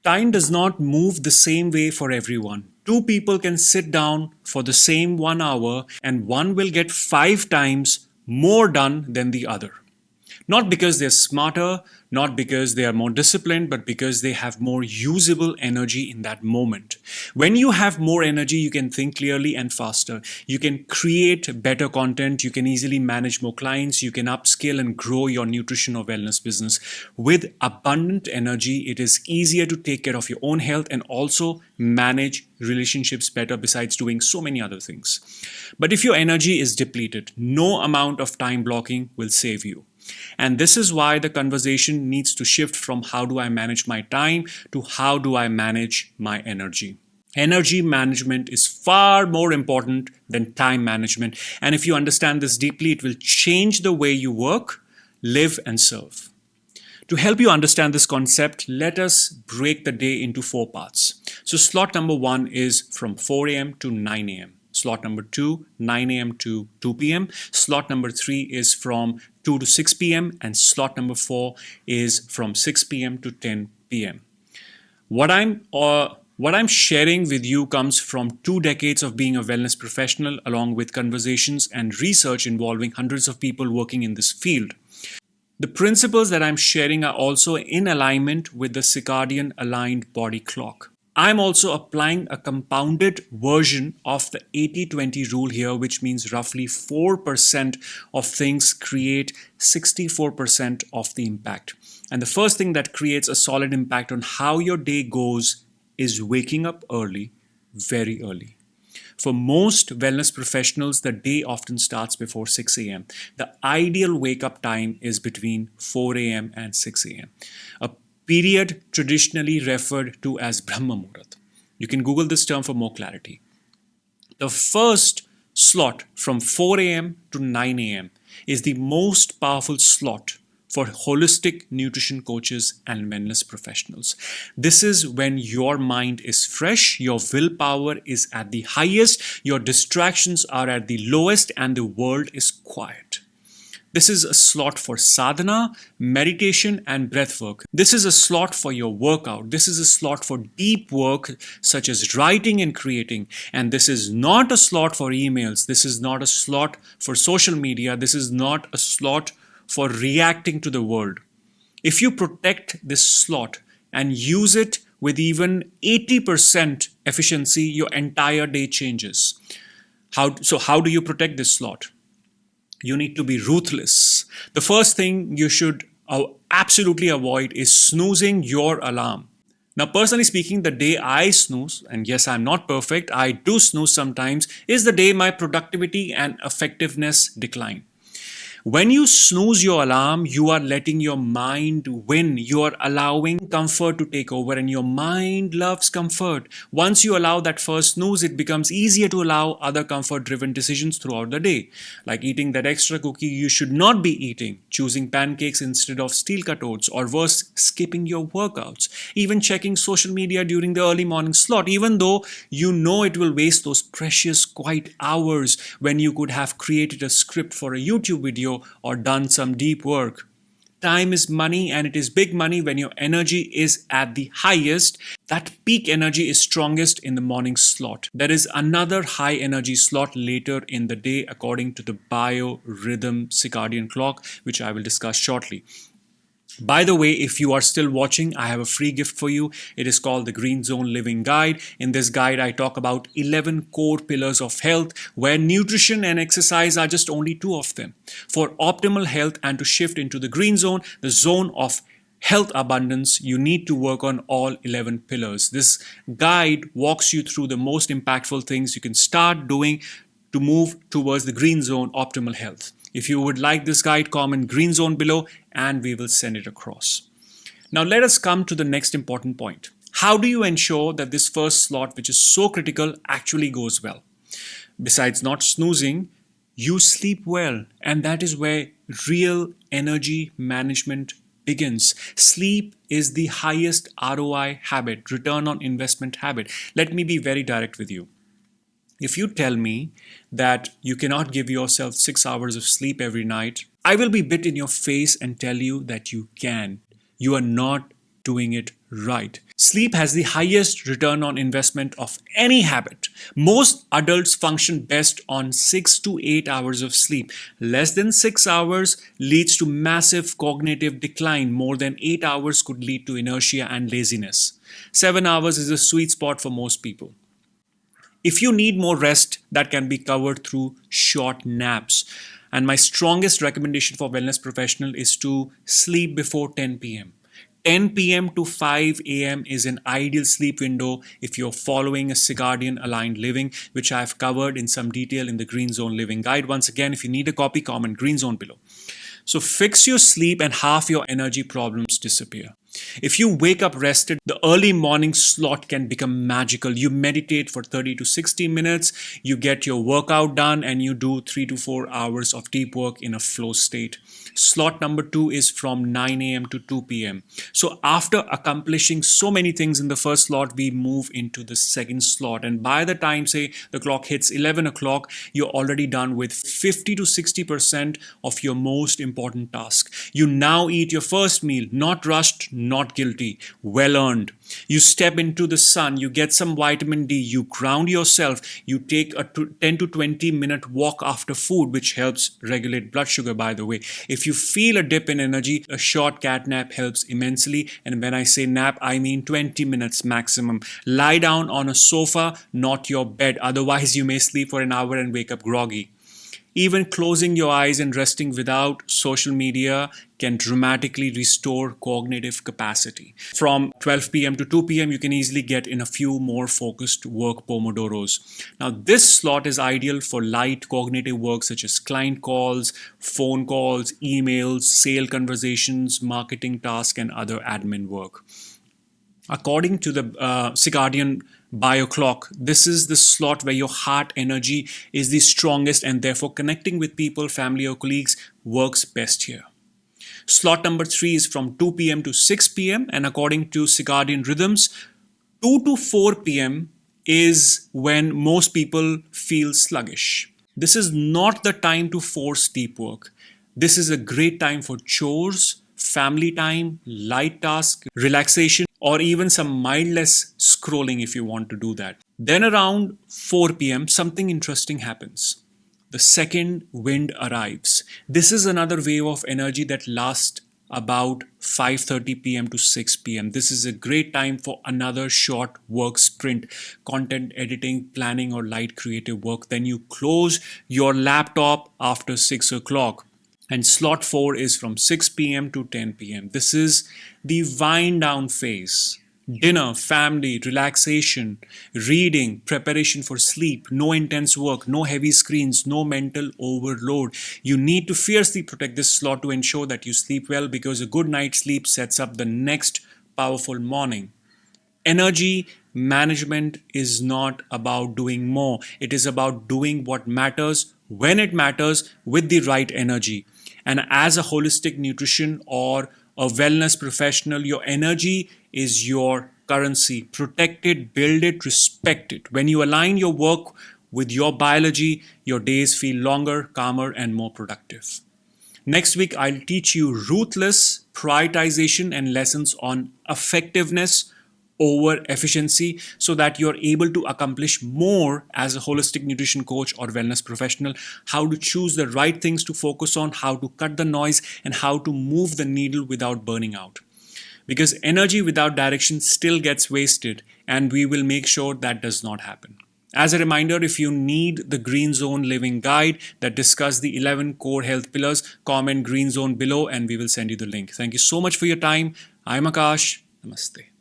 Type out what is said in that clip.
Time does not move the same way for everyone. Two people can sit down for the same 1 hour and one will get 5 times more done than the other. Not because they're smarter, not because they are more disciplined, but because they have more usable energy in that moment. When you have more energy, you can think clearly and faster. You can create better content. You can easily manage more clients. You can upskill and grow your nutrition or wellness business. With abundant energy, it is easier to take care of your own health and also manage relationships better, besides doing so many other things. But if your energy is depleted, no amount of time blocking will save you. And this is why the conversation needs to shift from how do I manage my time to how do I manage my energy. Energy management is far more important than time management. And if you understand this deeply, it will change the way you work, live, and serve. To help you understand this concept, let us break the day into 4 parts. So slot number 1 is from 4 a.m. to 9 a.m. Slot number 2, 9 a.m. to 2 p.m. Slot number 3 is from 2 to 6 p.m. and slot number 4 is from 6 p.m. to 10 p.m. What I'm sharing with you comes from 2 decades of being a wellness professional, along with conversations and research involving hundreds of people working in this field. The principles that I'm sharing are also in alignment with the circadian aligned body clock. I'm also applying a compounded version of the 80-20 rule here, which means roughly 4% of things create 64% of the impact. And the first thing that creates a solid impact on how your day goes is waking up early, very early. For most wellness professionals, the day often starts before 6 a.m. The ideal wake-up time is between 4 a.m. and 6 a.m. A period traditionally referred to as Brahma Muhurat. You can Google this term for more clarity. The first slot from 4 a.m. to 9 a.m. is the most powerful slot for holistic nutrition coaches and wellness professionals. This is when your mind is fresh, your willpower is at the highest, your distractions are at the lowest, and the world is quiet. This is a slot for sadhana, meditation, and breath work. This is a slot for your workout. This is a slot for deep work such as writing and creating. And this is not a slot for emails. This is not a slot for social media. This is not a slot for reacting to the world. If you protect this slot and use it with even 80% efficiency, your entire day changes. How do you protect this slot? You need to be ruthless. The first thing you should absolutely avoid is snoozing your alarm. Now, personally speaking, the day I snooze, and yes, I'm not perfect, I do snooze sometimes, is the day my productivity and effectiveness decline. When you snooze your alarm, you are letting your mind win. You are allowing comfort to take over, and your mind loves comfort. Once you allow that first snooze, it becomes easier to allow other comfort-driven decisions throughout the day, like eating that extra cookie you should not be eating, choosing pancakes instead of steel-cut oats, or worse, skipping your workouts, even checking social media during the early morning slot, even though you know it will waste those precious quiet hours when you could have created a script for a YouTube video or done some deep work. Time is money, and it is big money when your energy is at the highest. That peak energy is strongest in the morning slot. There is another high energy slot later in the day according to the biorhythm circadian clock, which I will discuss shortly. By the way, if you are still watching, I have a free gift for you. It is called the Green Zone Living Guide. In this guide, I talk about 11 core pillars of health, where nutrition and exercise are just only 2 of them. For optimal health and to shift into the green zone, the zone of health abundance, you need to work on all 11 pillars. This guide walks you through the most impactful things you can start doing to move towards the green zone optimal health. If you would like this guide, comment green zone below and we will send it across. Now let us come to the next important point. How do you ensure that this first slot, which is so critical, actually goes well? Besides not snoozing, you sleep well, and that is where real energy management begins. Sleep is the highest ROI habit, return on investment habit. Let me be very direct with you. If you tell me that you cannot give yourself 6 hours of sleep every night, I will be bit in your face and tell you that you can. You are not doing it right. Sleep has the highest return on investment of any habit. Most adults function best on 6 to 8 hours of sleep. Less than 6 hours leads to massive cognitive decline. More than 8 hours could lead to inertia and laziness. 7 hours is a sweet spot for most people. If you need more rest, that can be covered through short naps. And my strongest recommendation for wellness professional is to sleep before 10 p.m. 10 p.m. to 5 a.m. is an ideal sleep window if you're following a circadian aligned living, which I've covered in some detail in the Green Zone Living Guide. Once again, if you need a copy, comment Green Zone below. So fix your sleep and half your energy problems disappear. If you wake up rested, the early morning slot can become magical. You meditate for 30 to 60 minutes, you get your workout done, and you do 3 to 4 hours of deep work in a flow state. Slot number 2 is from 9 a.m. to 2 p.m. So after accomplishing so many things in the first slot, we move into the second slot. And by the time, say, the clock hits 11 o'clock, you're already done with 50 to 60% of your most important task. You now eat your first meal, not rushed, not guilty, well earned. You step into the sun, you get some vitamin D, you ground yourself, you take a 10 to 20 minute walk after food, which helps regulate blood sugar, by the way. If you feel a dip in energy, a short cat nap helps immensely. And when I say nap, I mean 20 minutes maximum. Lie down on a sofa, not your bed. Otherwise, you may sleep for an hour and wake up groggy. Even closing your eyes and resting without social media can dramatically restore cognitive capacity. From 12 p.m. to 2 p.m., you can easily get in a few more focused work pomodoros. Now, this slot is ideal for light cognitive work such as client calls, phone calls, emails, sale conversations, marketing tasks, and other admin work. According to the Circadian bioclock, this is the slot where your heart energy is the strongest, and therefore connecting with people, family, or colleagues works best here. Slot number 3 is from 2 p.m. to 6 p.m. and according to circadian rhythms, 2 to 4 p.m. is when most people feel sluggish. This is not the time to force deep work. This is a great time for chores, family time, light tasks, relaxation, or even some mindless scrolling if you want to do that. Then around 4 p.m., something interesting happens. The second wind arrives. This is another wave of energy that lasts about 5:30 p.m. to 6 p.m. This is a great time for another short work sprint, content editing, planning, or light creative work. Then you close your laptop after 6 o'clock. And slot 4 is from 6 p.m. to 10 p.m. This is the wind down phase. Dinner, family, relaxation, reading, preparation for sleep, no intense work, no heavy screens, no mental overload. You need to fiercely protect this slot to ensure that you sleep well, because a good night's sleep sets up the next powerful morning. Energy management is not about doing more. It is about doing what matters when it matters with the right energy. And as a holistic nutrition or a wellness professional, your energy is your currency. Protect it, build it, respect it. When you align your work with your biology, your days feel longer, calmer, and more productive. Next week, I'll teach you ruthless prioritization and lessons on effectiveness over efficiency so that you're able to accomplish more as a holistic nutrition coach or wellness professional, how to choose the right things to focus on, how to cut the noise, and how to move the needle without burning out. Because energy without direction still gets wasted, and we will make sure that does not happen. As a reminder, if you need the Green Zone Living Guide that discuss the 11 core health pillars, comment Green Zone below and we will send you the link. Thank you so much for your time. I'm Akash. Namaste.